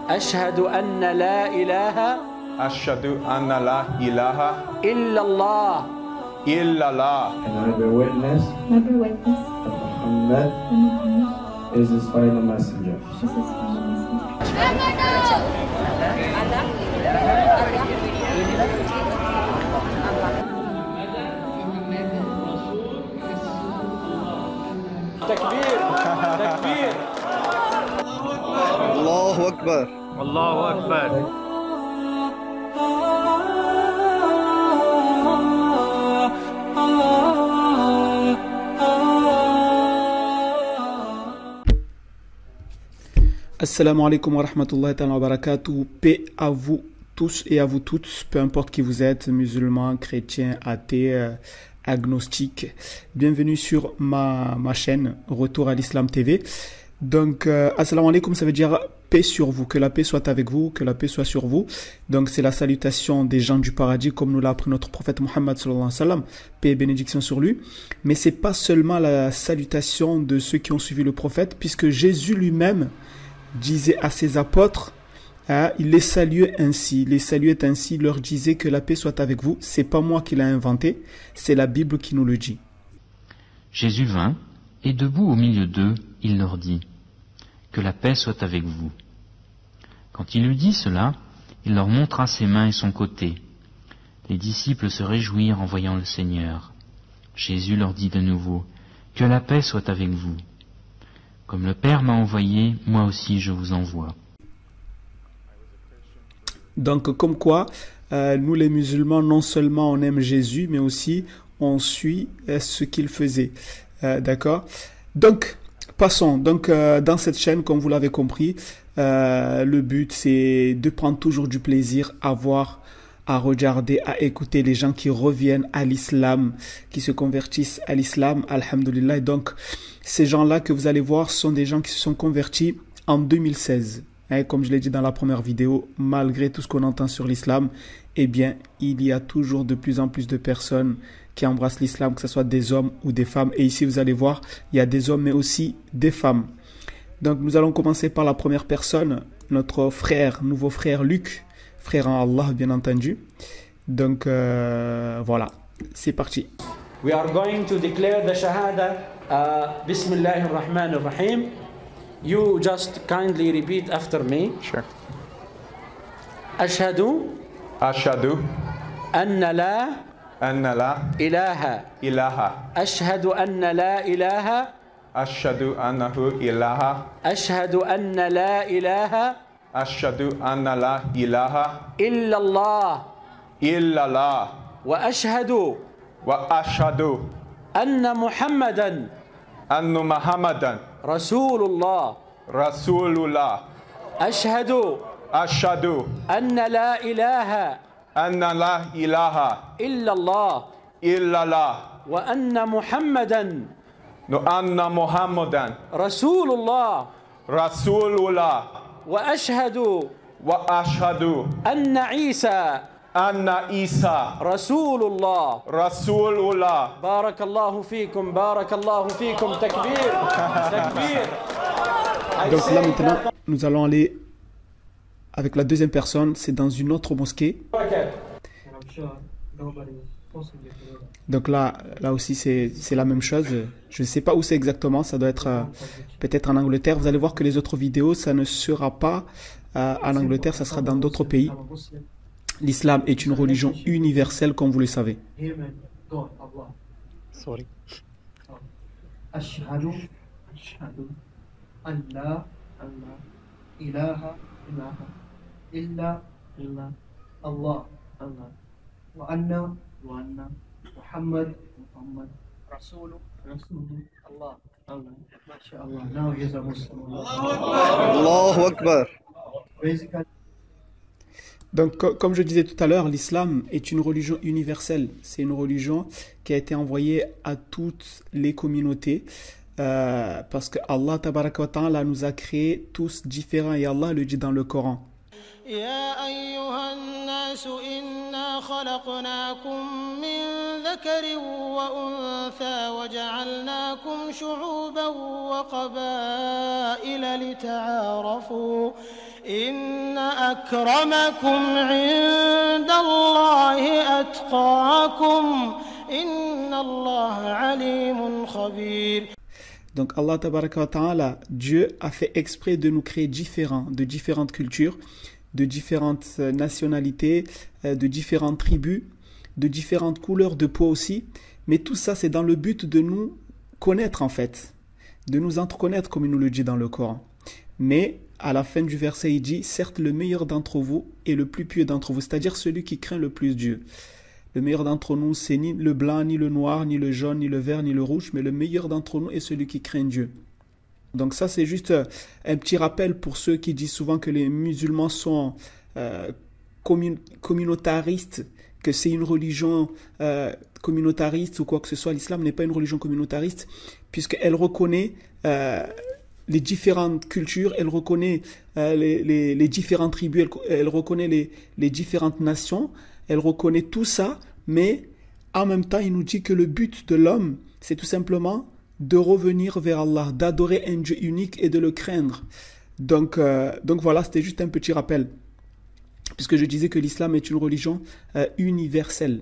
أشهد أن لا إله أشهد أن لا إله إلا الله إلا الله. And I bear witness that Muhammad is his final messenger. تكبير تكبير الله أكبر الله أكبر. Assalamu alaikum wa rahmatullahi wa barakatuh. Paix à vous tous et à vous toutes, peu importe qui vous êtes, musulmans, chrétiens, athées, agnostiques. Bienvenue sur ma chaîne Retour à l'Islam TV. Donc, assalamu alaikum, ça veut dire paix sur vous, que la paix soit avec vous, que la paix soit sur vous. Donc, c'est la salutation des gens du paradis, comme nous l'a appris notre prophète Muhammad sallallahu alayhi wa sallam, paix et bénédiction sur lui. Mais c'est pas seulement la salutation de ceux qui ont suivi le prophète, puisque Jésus lui-même disait à ses apôtres, il les saluait ainsi, il leur disait que la paix soit avec vous. C'est pas moi qui l'ai inventé, c'est la Bible qui nous le dit. Jésus vint, et debout au milieu d'eux, il leur dit, que la paix soit avec vous. Quand il eut dit cela, il leur montra ses mains et son côté. Les disciples se réjouirent en voyant le Seigneur. Jésus leur dit de nouveau, que la paix soit avec vous. Comme le Père m'a envoyé, moi aussi je vous envoie. Donc, comme quoi, nous les musulmans, non seulement on aime Jésus, mais aussi on suit ce qu'il faisait. D'accord? Donc, passons. Donc, dans cette chaîne, comme vous l'avez compris, le but, c'est de prendre toujours du plaisir à voir, à regarder, à écouter les gens qui reviennent à l'islam, qui se convertissent à l'islam, alhamdoulilah. Donc, ces gens-là que vous allez voir sont des gens qui se sont convertis en 2016. Comme je l'ai dit dans la première vidéo, malgré tout ce qu'on entend sur l'islam, eh bien, il y a toujours de plus en plus de personnes qui embrassent l'islam, que ce soit des hommes ou des femmes. Et ici, vous allez voir, il y a des hommes, mais aussi des femmes. Donc, nous allons commencer par la première personne, notre frère, nouveau frère Luc, frère en Allah, bien entendu. Donc, voilà, c'est parti. We are going to declare the Shahada. Bismillahir Rahmanir Rahim. You just kindly repeat after me. Sure. Ashhadu أشهد anna la أن لا ilaha. إله Ashhadu anna la ilaha. أشهد أنه إله Ashhadu anna la ilaha أشهد أن لا إله illa Allah. إلا الله Wa ashhadu وأشهد anna Muhammadan أن محمدا Rasulullah. رسول الله. Ashhadu أشهد anna la ilaha أن لا إله illa Allah. إلا الله Wa anna Muhammadan وأن محمدا Rasulullah. رسول الله. وأشهد وأشهد أن عيسى أن عيسى رسول الله. رسول الله. بارك الله فيكم بارك الله فيكم. تكبير تكبير. Donc là maintenant, nous allons aller avec la deuxième personne, c'est dans une autre mosquée. Donc là aussi c'est la même chose. Je ne sais pas où c'est exactement, ça doit être peut-être en Angleterre. Vous allez voir que les autres vidéos, ça ne sera pas en Angleterre, ça sera dans d'autres pays. L'islam est une religion universelle, comme vous le savez. Sorry. أشهد أن لا إله إلا الله وأن محمد رسول الله. ما شاء الله. Now he is a Muslim. الله أكبر. Basically, Donc, comme je disais tout à l'heure, l'islam est une religion universelle. C'est une religion qui a été envoyée à toutes les communautés parce que Allah tabaraka wa ta'ala nous a créés tous différents et Allah le dit dans le Coran. يا أيها الناس إنا خلقناكم من ذكر وأنثى وجعلناكم شعوبا وقبائل لتعارفوا إن أكرمكم عند الله أتقاكم إن الله عليم خبير. Donc Allah tabaraka wa ta'ala, Dieu a fait exprès de nous créer différents, de différentes cultures, de différentes nationalités, de différentes tribus, de différentes couleurs de peau aussi. Mais tout ça, c'est dans le but de nous connaître en fait, de nous entreconnaître comme il nous le dit dans le Coran. Mais à la fin du verset, il dit, certes le meilleur d'entre vous est le plus pieux d'entre vous, c'est-à-dire celui qui craint le plus Dieu. Le meilleur d'entre nous, c'est ni le blanc, ni le noir, ni le jaune, ni le vert, ni le rouge, mais le meilleur d'entre nous est celui qui craint Dieu. Donc ça, c'est juste un petit rappel pour ceux qui disent souvent que les musulmans sont communautaristes, que c'est une religion communautariste ou quoi que ce soit. L'islam n'est pas une religion communautariste, puisqu'elle reconnaît les différentes cultures, elle reconnaît les différentes tribus, elle reconnaît les différentes nations, elle reconnaît tout ça, mais en même temps, il nous dit que le but de l'homme, c'est tout simplement de revenir vers Allah, d'adorer un Dieu unique et de le craindre. Donc voilà, c'était juste un petit rappel, puisque je disais que l'islam est une religion universelle.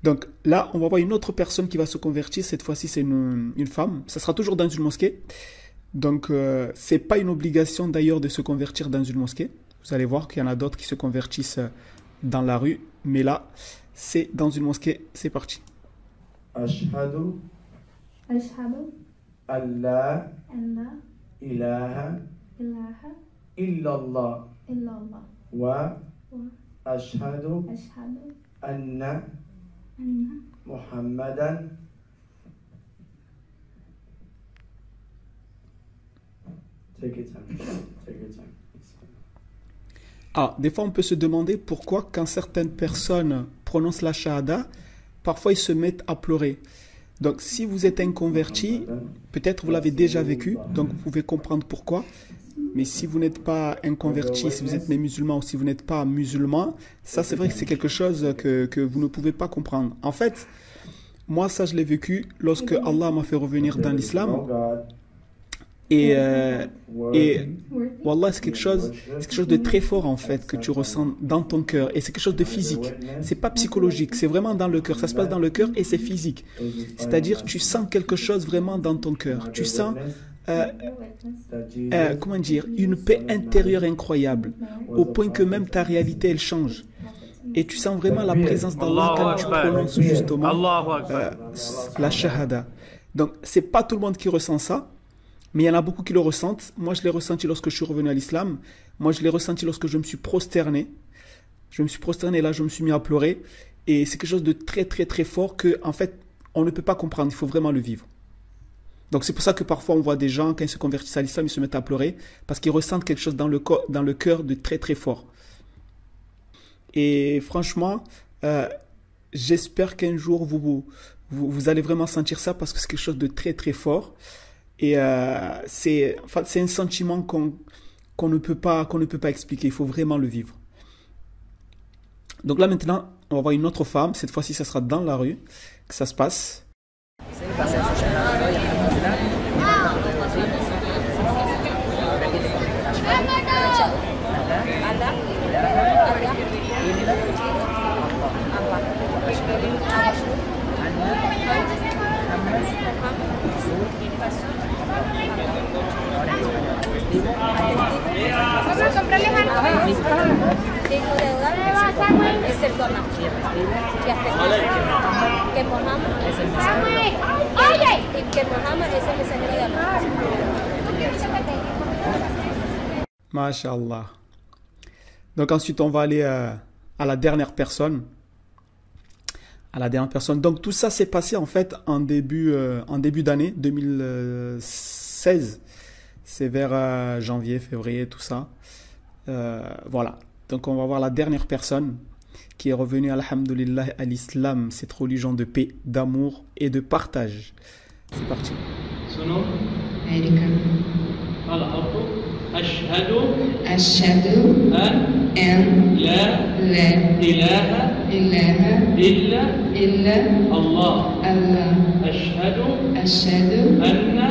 Donc là, on va voir une autre personne qui va se convertir. Cette fois-ci, c'est une femme. Ça sera toujours dans une mosquée. Donc, c'est pas une obligation d'ailleurs de se convertir dans une mosquée. Vous allez voir qu'il y en a d'autres qui se convertissent dans la rue. Mais là, c'est dans une mosquée. C'est parti. Ashhadu an la ilaha illallah wa ashhadu anna Muhammadan Take your time. Ah, des fois on peut se demander pourquoi quand certaines personnes prononcent la shahada, parfois ils se mettent à pleurer. Donc si vous êtes un converti, peut-être vous l'avez déjà vécu, donc vous pouvez comprendre pourquoi. Mais si vous n'êtes pas un converti, si vous êtes musulman ou si vous n'êtes pas musulman, ça c'est vrai que c'est quelque chose que vous ne pouvez pas comprendre. En fait, moi ça je l'ai vécu lorsque Allah m'a fait revenir dans l'islam. Et Wallah, c'est quelque chose de très fort en fait que tu ressens dans ton cœur, et c'est quelque chose de physique. C'est pas psychologique, c'est vraiment dans le cœur. Ça se passe dans le cœur et c'est physique. C'est-à-dire tu sens quelque chose vraiment dans ton cœur. Tu sens comment dire, une paix intérieure incroyable, au point que même ta réalité elle change. Et tu sens vraiment la présence d'Allah quand tu prononces justement la shahada. Donc c'est pas tout le monde qui ressent ça. Mais il y en a beaucoup qui le ressentent. Moi, je l'ai ressenti lorsque je suis revenu à l'islam. Moi, je l'ai ressenti lorsque je me suis prosterné. Je me suis prosterné, là, je me suis mis à pleurer. Et c'est quelque chose de très, très, très fort que, en fait, on ne peut pas comprendre. Il faut vraiment le vivre. Donc, c'est pour ça que parfois, on voit des gens, quand ils se convertissent à l'islam, ils se mettent à pleurer parce qu'ils ressentent quelque chose dans le cœur de très, très fort. Et franchement, j'espère qu'un jour, vous allez vraiment sentir ça parce que c'est quelque chose de très, très fort. Et c'est un sentiment qu'on ne peut pas expliquer. Il faut vraiment le vivre. Donc là maintenant, on va voir une autre femme. Cette fois-ci, ça sera dans la rue que ça se passe. Vamos a comprarles algo. Tengo deuda, es el dona. Ya está. Que Mohammed es el mensajero. Oye, y que Mohammed es el mensajero de Allah. Masha'Allah. Donc ensuite, on va aller à la dernière personne. Donc tout ça s'est passé en fait en début d'année 2016. C'est vers janvier, février, tout ça. Voilà. Donc on va voir la dernière personne qui est revenue, alhamdulillah, à l'islam, cette religion de paix, d'amour et de partage. C'est parti. Son nom? Erika. Ashhadu an la ilaha illa Allah. Ashhadu anna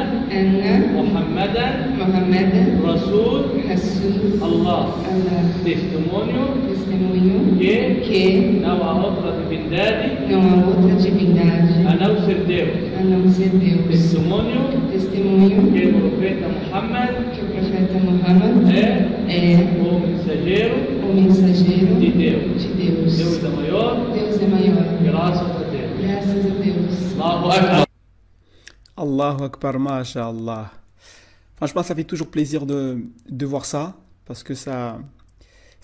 Muhammadan Muhammad, Rasul, Rasul, Allah. Allah. Testemunho Testemunho que que não há outra divindade não há outra divindade a não ser Deus. a não ser Deus. Testemunho Testemunho que o profeta Muhammad que o profeta Muhammad é o mensageiro o mensageiro de Deus. de Deus. Deus é maior, Deus é maior. graças a Deus. Graças a Deus. Allahu Akbar. Allahu Akbar, masha'Allah. Franchement, ça fait toujours plaisir de voir ça, parce que ça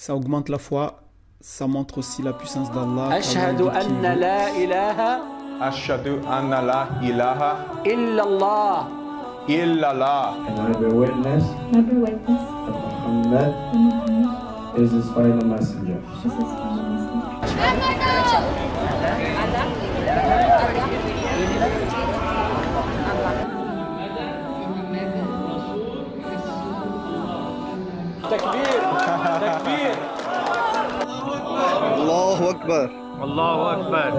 augmente la foi, ça montre aussi la puissance d'Allah. Ashhadu anna la ilaha Ashhadu anna la ilaha illallah. illallah. And I bear witness that Muhammad is his final messenger. Takbir, takbir. Allahu Akbar. Allahu Akbar.